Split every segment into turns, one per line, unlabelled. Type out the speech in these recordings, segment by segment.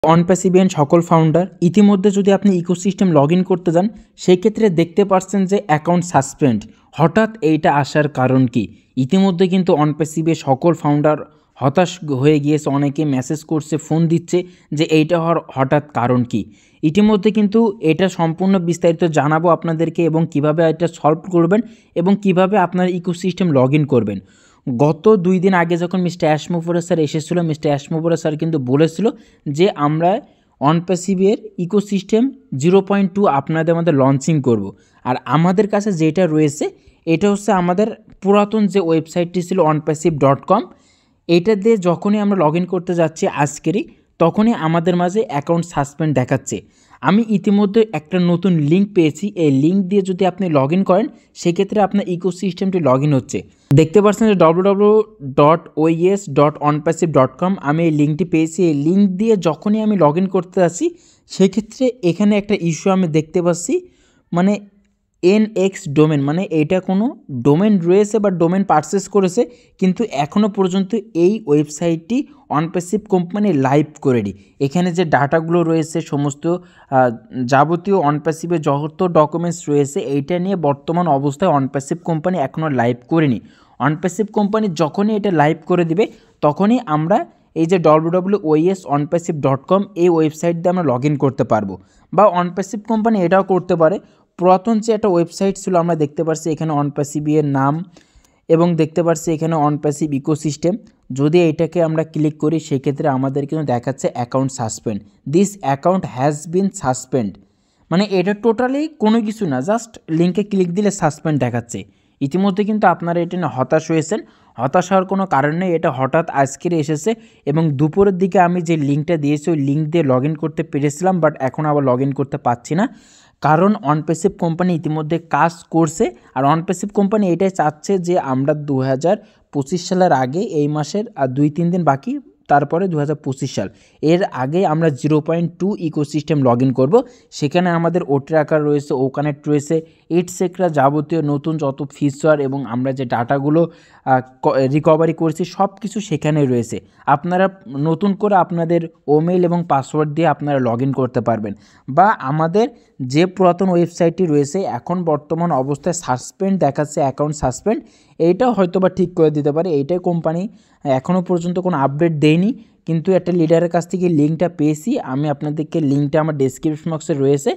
অনপ্যাসিভিয়ান সকল ফাউন্ডার ইতিমধ্যে যদি আপনি ইকোসিস্টেম লগ ইন করতে যান সেই ক্ষেত্রে দেখতে পাচ্ছেন যে অ্যাকাউন্ট সাসপেন্ড। হঠাৎ এইটা আসার কারণ কি? ইতিমধ্যে কিন্তু অনপ্যাসিভে সকল ফাউন্ডার হতাশ হয়ে গিয়েছে, অনেকে মেসেজ করছে, ফোন দিচ্ছে যে এইটা হওয়ার হঠাৎ কারণ কি। ইতিমধ্যে কিন্তু এটা সম্পূর্ণ বিস্তারিত জানাবো আপনাদেরকে এবং কিভাবে এটা সলভ করবেন এবং কিভাবে আপনার ইকোসিস্টেম লগ ইন করবেন। গত 2 দিন আগে যখন মিস্টার অ্যাশমোফোরা স্যার এসেছিল, মিস্টার অ্যাশমোফোরা স্যার কিন্তু বলেছিল যে আমরা অনপ্যাসিভের ইকোসিস্টেম 0.2 আপনাদের মধ্যে লঞ্চিং করব। আর আমাদের কাছে যেটা রয়েছে এটা হচ্ছে আমাদের পুরাতন যে ওয়েবসাইটটি ছিল onpassive.com। এটা দিয়ে যখনই আমরা লগ ইন করতে যাচ্ছি আজকেরই, তখনই আমাদের মাঝে অ্যাকাউন্ট সাসপেন্ড দেখাচ্ছে। আমি ইতিমধ্যে একটা নতুন লিঙ্ক পেয়েছি, এই লিঙ্ক দিয়ে যদি আপনি লগ ইন করেন সেক্ষেত্রে আপনার ইকোসিস্টেমটি লগ ইন হচ্ছে। দেখতে পাচ্ছেন যে www.oes.onpassive.com আমি এই লিঙ্কটি পেয়েছি। এই লিঙ্ক দিয়ে যখনই আমি লগ ইন করতে যাচ্ছি সেক্ষেত্রে এখানে একটা ইস্যু আমি দেখতে পাচ্ছি, মানে NX ডোমেন, মানে এইটা কোনো ডোমেন রয়েছে বা ডোমেন পারচেস করেছে, কিন্তু এখনও পর্যন্ত এই ওয়েবসাইটটি অনপ্যাসিভ কোম্পানি লাইভ করেনি। এখানে যে ডাটাগুলো রয়েছে সমস্ত যাবতীয় অনপ্যাসিভে যত ডকুমেন্টস রয়েছে এইটা নিয়ে বর্তমান অবস্থায় অনপ্যাসিভ কোম্পানি এখনও লাইভ করেনি। অনপ্যাসিভ কোম্পানি যখনই এটা লাইভ করে দিবে তখনই আমরা এই যে www.oes.onpassive.com এই ওয়েবসাইট দিয়ে আমরা লগ ইন করতে পারবো। বা অনপ্যাসিভ কোম্পানি এটাও করতে পারে, পুরাতন যে একটা ওয়েবসাইট ছিল আমরা দেখতে পাচ্ছি এখানে অনপ্যাসিভের নাম এবং দেখতে পাচ্ছি এখানে অনপ্যাসিভ ইকোসিস্টেম। যদি এইটাকে আমরা ক্লিক করি সেক্ষেত্রে আমাদের কিন্তু দেখাচ্ছে account suspend, this account has been suspend. মানে এটা টোটালি কোনো কিছু না, জাস্ট লিঙ্কে ক্লিক দিলে সাসপেন্ড দেখাচ্ছে। ইতিমধ্যে কিন্তু আপনারা এটা নিয়ে হতাশ হয়েছেন, হতাশ হওয়ার কোনো কারণ নেই, এটা হঠাৎ আজকের এসেছে এবং দুপুরের দিকে আমি যে লিঙ্কটা দিয়েছি ওই লিঙ্ক দিয়ে লগ ইন করতে পেরেছিলাম, বাট এখন আবার লগ ইন করতে পারছি না, কারণ অনপ্যাসিভ কোম্পানি ইতিমধ্যে কাজ করছে। আর অনপ্যাসিভ কোম্পানি এটাই চাচ্ছে যে আমরা 2025 সালের আগে, এই মাসের আর 2-3 দিন বাকি, তারপরে 2025 সাল, এর আগে আমরা 0.2 ইকোসিস্টেম লগ ইন করবো। সেখানে আমাদের ওটি আকার রয়েছে, ও কানেক্ট রয়েছে, এটসেট্রা যাবতীয় নতুন যত ফিচার এবং আমরা যে ডাটাগুলো রিকভারি করছি সব কিছু সেখানে রয়েছে। আপনারা নতুন করে আপনাদের ওমেইল এবং পাসওয়ার্ড দিয়ে আপনারা লগ ইন করতে পারবেন। বা আমাদের যে পুরাতন ওয়েবসাইটটি রয়েছে এখন বর্তমান অবস্থায় সাসপেন্ড দেখাচ্ছে, অ্যাকাউন্ট সাসপেন্ড, এইটাও হয়তো বা ঠিক করে দিতে পারে। এইটাই কোম্পানি এখনও পর্যন্ত কোনো আপডেট দেয়নি, কিন্তু একটা লিডারের কাছ থেকে লিঙ্কটা পেয়েছি। আমি আপনাদেরকে লিঙ্কটা আমার ডেসক্রিপশন বক্সে রয়েছে।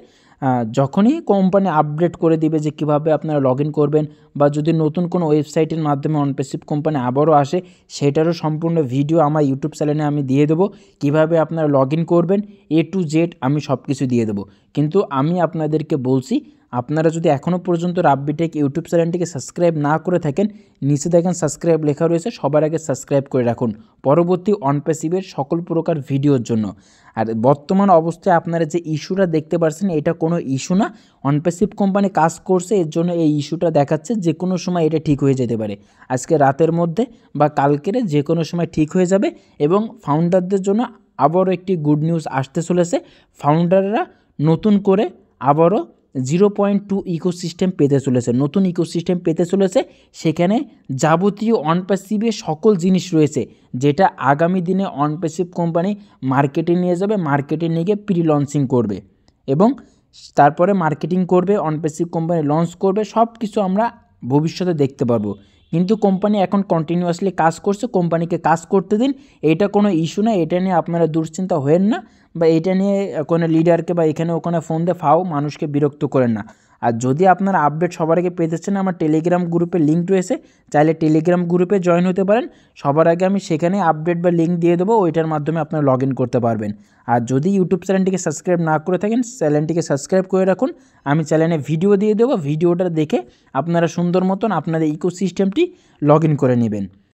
যখনই কোম্পানি আপডেট করে দিবে যে কীভাবে আপনারা লগ ইন করবেন বা যদি নতুন কোনো ওয়েবসাইটের মাধ্যমে অনপ্যাসিভ কোম্পানি আবারও আসে সেটারও সম্পূর্ণ ভিডিও আমার ইউটিউব চ্যানেলে আমি দিয়ে দেবো। কীভাবে আপনারা লগ ইন করবেন A to Z আমি সব কিছু দিয়ে দেবো। কিন্তু আমি আপনাদেরকে বলছি, আপনারা যদি এখনও পর্যন্ত রাব্বিটেক ইউটিউব চ্যানেলটিকে সাবস্ক্রাইব না করে থাকেন, নিচে দেখেন সাবস্ক্রাইব লেখা রয়েছে, সবার আগে সাবস্ক্রাইব করে রাখুন পরবর্তী অনপ্যাসিভের সকল প্রকার ভিডিওর জন্য। আর বর্তমান অবস্থায় আপনারা যে ইস্যুটা দেখতে পাচ্ছেন এটা কোনো ইস্যু না, অনপ্যাসিভ কোম্পানি কাজ করছে, এর জন্য এই ইস্যুটা দেখাচ্ছে। যে কোনো সময় এটা ঠিক হয়ে যেতে পারে, আজকে রাতের মধ্যে বা কালকের যে কোনো সময় ঠিক হয়ে যাবে। এবং ফাউন্ডারদের জন্য আবারও একটি গুড নিউজ আসতে চলেছে, ফাউন্ডাররা নতুন করে আবারও 0.2 ইকোসিস্টেম পেতে চলেছে, নতুন ইকোসিস্টেম পেতে চলেছে। সেখানে যাবতীয় অনপ্যাসিভে সকল জিনিস রয়েছে যেটা আগামী দিনে অনপ্যাসিভ কোম্পানি মার্কেটে নিয়ে যাবে, মার্কেটে নিয়ে গিয়ে প্রি লঞ্চিং করবে এবং তারপরে মার্কেটিং করবে, অনপ্যাসিভ কোম্পানি লঞ্চ করবে, সব কিছু আমরা ভবিষ্যতে দেখতে পারবো। কিন্তু কোম্পানি এখন কন্টিনিউয়াসলি কাজ করছে, কোম্পানিকে কাজ করতে দিন, এটা কোনো ইস্যু না, এটা নিয়ে আপনারা দুশ্চিন্তা হয়েন না বা এটা নিয়ে কোনো লিডারকে বা এখানে ওখানে ফোন দিয়ে মানুষকে বিরক্ত করেন না। আর যদি আপনারা আপডেট সবার আগে পেতে চান, আমার টেলিগ্রাম গ্রুপে লিঙ্ক রয়েছে, চাইলে টেলিগ্রাম গ্রুপে জয়েন হতে পারেন। সবার আগে আমি সেখানে আপডেট বা লিঙ্ক দিয়ে দেবো, ওইটার মাধ্যমে আপনারা লগ ইন করতে পারবেন। আর যদি ইউটিউব চ্যানেলটিকে সাবস্ক্রাইব না করে থাকেন, চ্যানেলটিকে সাবস্ক্রাইব করে রাখুন, আমি চ্যানেলে ভিডিও দিয়ে দেবো, ভিডিওটা দেখে আপনারা সুন্দর মতন আপনাদের ইকোসিস্টেমটি লগ ইন করে নেবেন।